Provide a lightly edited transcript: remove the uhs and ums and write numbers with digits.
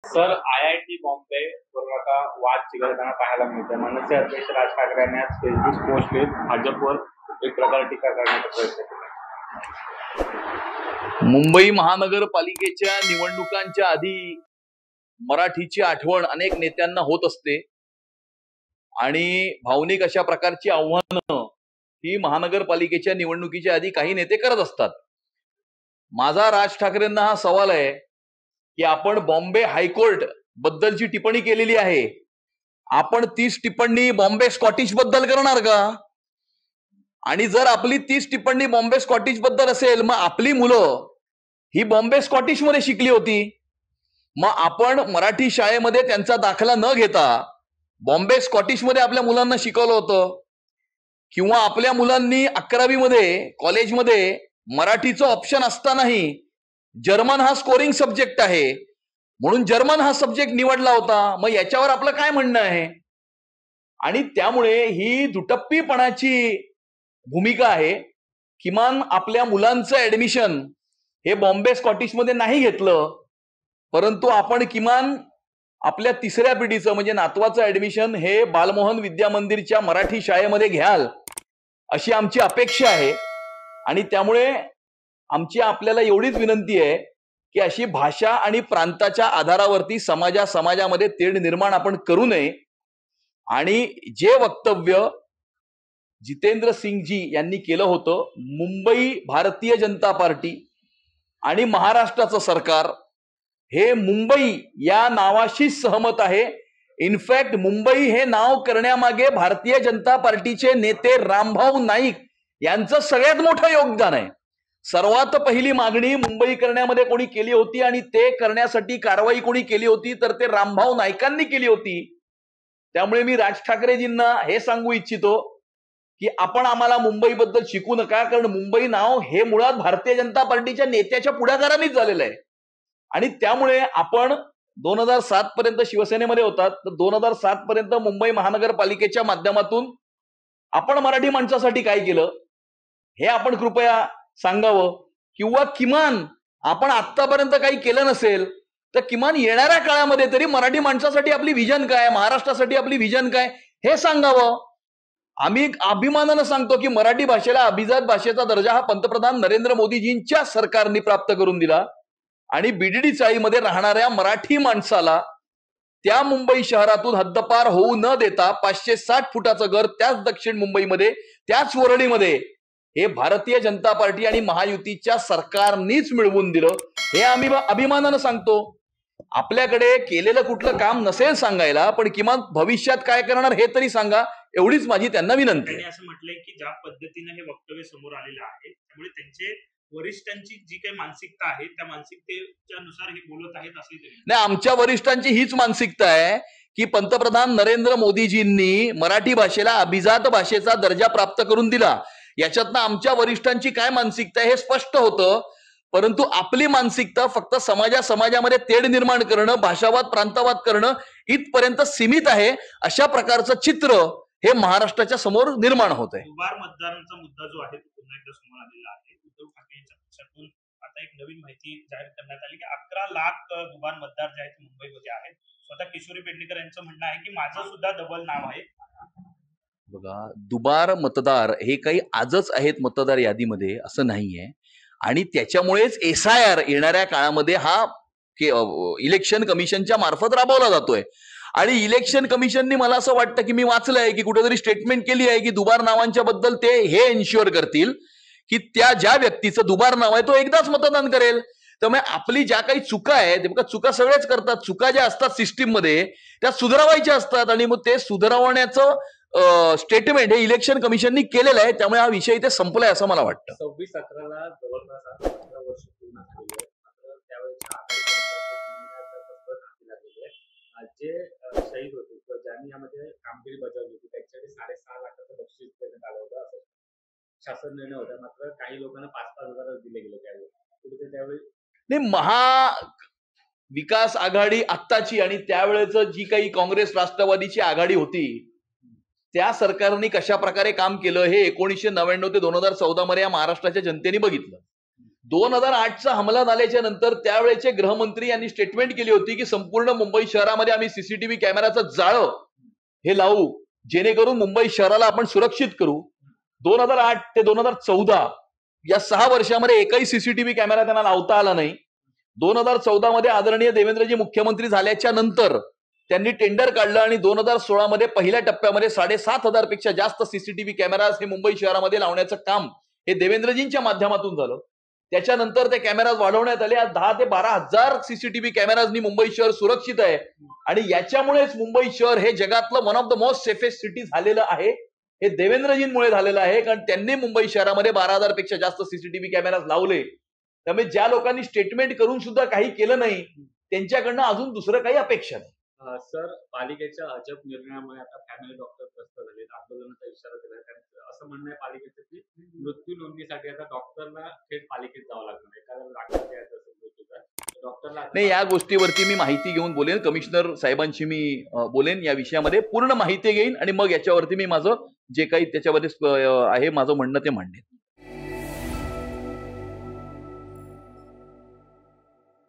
Sir, IIT Bombay वरून आता वाद चिघळताना पाहायला मिळते. मनसे अध्यक्ष राज ठाकरे यांनी आज फेसबुक पोस्टवर भाजपवर एक प्रकारे टीका करण्याचा प्रयत्न केला. मुंबई महानगरपालिकेच्या निवडणुकांच्या आधी मराठीची आठवण अनेक नेत्यांना होत असते आणि भावनिक अशा प्रकारची आव्हानं ही महानगरपालिकेच्या निवडणुकीच्या आधी काही नेते करत असतात. माझा राज ठाकरेंना हा सवाल आहे की आपण बॉम्बे हायकोर्ट बद्दलची टिप्पणी केलेली आहे, आपण तीच टिप्पणी बॉम्बे स्कॉटिश बद्दल करणार का? आणि जर आपली तीच टिप्पणी बॉम्बे स्कॉटिश बद्दल असेल, मग आपली मुलं ही बॉम्बे स्कॉटिश मध्ये शिकली होती, मग आपण मराठी शाळेमध्ये त्यांचा दाखला न घेता बॉम्बे स्कॉटिश मध्ये आपल्या मुलांना शिकवलं होतं, किंवा आपल्या मुलांनी 11वी मध्ये कॉलेजमध्ये मराठीचं ऑप्शन असतानाही जर्मन हा स्कोरिंग सब्जेक्ट आहे म्हणून जर्मन हा सब्जेक्ट निवडला होता. मग याच्यावर आपलं काय म्हणणं आहे? आणि त्यामुळे ही दुटप्पीपणाची भूमिका आहे. किमान आपल्या मुलांचं ऍडमिशन हे बॉम्बे स्कॉटिश मध्ये नाही घेतलं, परंतु आपण किमान आपल्या तिसऱ्या पिढीचं म्हणजे नातवाचं ऍडमिशन हे बालमोहन विद्या मंदिरच्या मराठी शाळेमध्ये घ्याल अशी आमची अपेक्षा आहे. आणि त्यामुळे आमची आपल्याला एवढीच विनंती आहे की अशी भाषा आणि प्रांताच्या आधारावरती समाजामध्ये तेढ निर्माण आपण करू नये. आणि जे वक्तव्य जितेंद्र सिंगजी यांनी केलं होतं, मुंबई भारतीय जनता पार्टी आणि महाराष्ट्राचं सरकार हे मुंबई या नावाशीच सहमत आहे. इनफॅक्ट मुंबई हे नाव करण्यामागे भारतीय जनता पार्टीचे नेते रामभाऊ नाईक यांचं सगळ्यात मोठं योगदान आहे. सर्वात पहिली मागणी मुंबई करण्यामध्ये कोणी केली होती आणि ते करण्यासाठी कारवाई कोणी केली होती तर ते रामभाऊ नाईकांनी केली होती. त्यामुळे मी राज ठाकरेजींना हे सांगू इच्छितो की आपण आम्हाला मुंबईबद्दल शिकू नका, कारण मुंबई नाव हे मुळात भारतीय जनता पार्टीच्या नेत्याच्या पुढाकारानेच झालेलं आहे. आणि त्यामुळे आपण 2007 पर्यंत शिवसेनेमध्ये होतात, तर 2007 पर्यंत मुंबई महानगरपालिकेच्या माध्यमातून आपण मराठी माणसासाठी काय केलं हे आपण कृपया सांगावं. किंवा किमान आपण आतापर्यंत काही केलं नसेल तर किमान येणाऱ्या काळामध्ये तरी मराठी माणसासाठी आपली व्हिजन काय, महाराष्ट्रासाठी आपली व्हिजन काय हे सांगावं. आम्ही अभिमानानं सांगतो की मराठी भाषेला अभिजात भाषेचा दर्जा हा पंतप्रधान नरेंद्र मोदीजींच्या सरकारने प्राप्त करून दिला. आणि बीडीडी चाळीमध्ये राहणाऱ्या मराठी माणसाला त्या मुंबई शहरातून हद्दपार होऊ न देता 560 फुटाचं घर त्याच दक्षिण मुंबईमध्ये, त्याच वरळीमध्ये हे भारतीय जनता पार्टी आणि महायुतीच्या सरकारनीच मिळवून दिलं. हे आम्ही अभिमानानं सांगतो. आपल्याकडे केलेलं कुठलं काम नसेल सांगायला, पण किमान भविष्यात काय करणार हे तरी सांगा, एवढीच माझी त्यांना विनंती आहे. असं म्हटलंय की ज्या पद्धतीने हे वक्तव्य समोर आलेलं आहे त्यामुळे त्यांचे वरिष्ठांची जी काही मानसिकता आहे त्या मानसिकतेच्या नुसार हे बोलत आहेत असं नाही. आमच्या वरिष्ठांची हीच मानसिकता आहे की पंतप्रधान नरेंद्र मोदीजींनी मराठी भाषेला अभिजात भाषेचा दर्जा प्राप्त करून दिला. याच्यातनं आमच्या वरिष्ठांची काय मानसिकता आहे हे स्पष्ट होतं. परंतु आपली मानसिकता फक्त समाजामध्ये तेढ निर्माण करणं, भाषावाद प्रांतवाद करणं इथपर्यंत सीमित आहे. अशा प्रकारचं चित्र हे महाराष्ट्राच्या समोर निर्माण होत आहे. दुबार मतदारांचा मुद्दा जो आहे तो पुन्हा एकदा समोर आलेला आहे. उद्धव ठाकरे यांच्या पक्षातून आता एक नवीन माहिती जाहीर करण्यात आली की 11 लाख दुबार मतदार जे आहेत मुंबईमध्ये आहेत. स्वतः किशोरी पेडणेकर यांचं म्हणणं आहे की माझं सुद्धा डबल नाव आहे. बघा, दुबार मतदार हे काही आजच आहेत मतदार यादीमध्ये असं नाहीये. आणि त्याच्यामुळेच SIR येणाऱ्या काळामध्ये हा इलेक्शन कमिशनच्या मार्फत राबवला जातोय. आणि इलेक्शन कमिशननी मला असं वाटतं की मी वाचलंय की कुठेतरी स्टेटमेंट केली आहे की दुबार नावांच्या बद्दल ते हे एन्श्युअर करतील की त्या ज्या व्यक्तीचं दुबार नाव आहे तो एकदाच मतदान करेल. त्यामुळे आपली ज्या काही चुका आहेत, चुका सगळेच करतात, चुका ज्या असतात सिस्टीम मध्ये त्या सुधारावायच्या असतात आणि मग ते सुधारवण्याचं स्टेटमेंट हे इलेक्शन कमिशननी केलेलं आहे. त्यामुळे हा विषय इथे संपलाय असं मला वाटतं. 26/11 जवळपास 15 वर्ष पूर्ण झालेली आहे. मात्र त्यावेळेच्या जे शहीद होते किंवा ज्यांनी यामध्ये कामगिरी बजावली होती त्यांच्याकडे 6.5 लाखाचं बक्षीस देण्यात आलं होतं असं शासन निर्णय होता. मात्र काही लोकांना 5-5 हजार दिले गेले त्यावेळी. कुठे त्यावेळी नाही, महाविकास आघाडी आत्ताची आणि त्यावेळेचं जी काही काँग्रेस राष्ट्रवादीची आघाडी होती त्या सरकारने कशा प्रकारे काम केलं हे 1999 ते 2014 मध्ये या महाराष्ट्राच्या जनतेने बघितलं. 2008चा हमला झाल्याच्या नंतर त्यावेळेचे गृहमंत्री यांनी स्टेटमेंट केली होती की संपूर्ण मुंबई शहरामध्ये आम्ही सीसीटीव्ही कॅमेराचं जाळं हे लावू, जेणेकरून मुंबई शहराला आपण सुरक्षित करू. 2008 ते 2014 या 6 वर्षामध्ये एकही सीसीटीव्ही कॅमेरा त्यांना लावता आला नाही. 2014 मध्ये आदरणीय देवेंद्रजी मुख्यमंत्री झाल्याच्या नंतर त्यांनी टेंडर काढलं आणि 2016 मध्ये पहिल्या टप्प्यामध्ये 7,500 पेक्षा जास्त सीसीटीव्ही कॅमेराज हे मुंबई शहरामध्ये लावण्याचं काम हे देवेंद्रजींच्या माध्यमातून झालं. त्याच्यानंतर ते कॅमेराज वाढवण्यात आले. आज 10 ते 12,000 सीसीटीव्ही कॅमेराजनी मुंबई शहर सुरक्षित आहे आणि याच्यामुळेच मुंबई शहर हे जगातलं one of the most safest city झालेलं आहे. हे देवेंद्रजींमुळे झालेलं आहे, कारण त्यांनी मुंबई शहरामध्ये 12,000 पेक्षा जास्त सीसीटीव्ही कॅमेराज लावले. त्यामुळे ज्या लोकांनी स्टेटमेंट करून सुद्धा काही केलं नाही त्यांच्याकडनं अजून दुसरं काही अपेक्षा नाही. सर, पालिकेच्या अजब निर्णयामुळे आता फॅमिली डॉक्टर त्रस्त झाले, आंदोलनाचा इशारा दिला. कारण असं म्हणणं आहे पालिकेचं की मृत्यू नोंदणीसाठी आता डॉक्टरला थेट पालिकेत जावं लागणार आहे, कारण दाखल द्यायचं असेल मृत्यूचा डॉक्टरला. नाही, या गोष्टीवरती मी माहिती घेऊन बोलेन, कमिशनर साहेबांशी मी बोलेन, या विषयामध्ये पूर्ण माहिती घेईन आणि मग याच्यावरती मी माझं जे काही त्याच्यामध्ये आहे माझं म्हणणं ते मांडेन.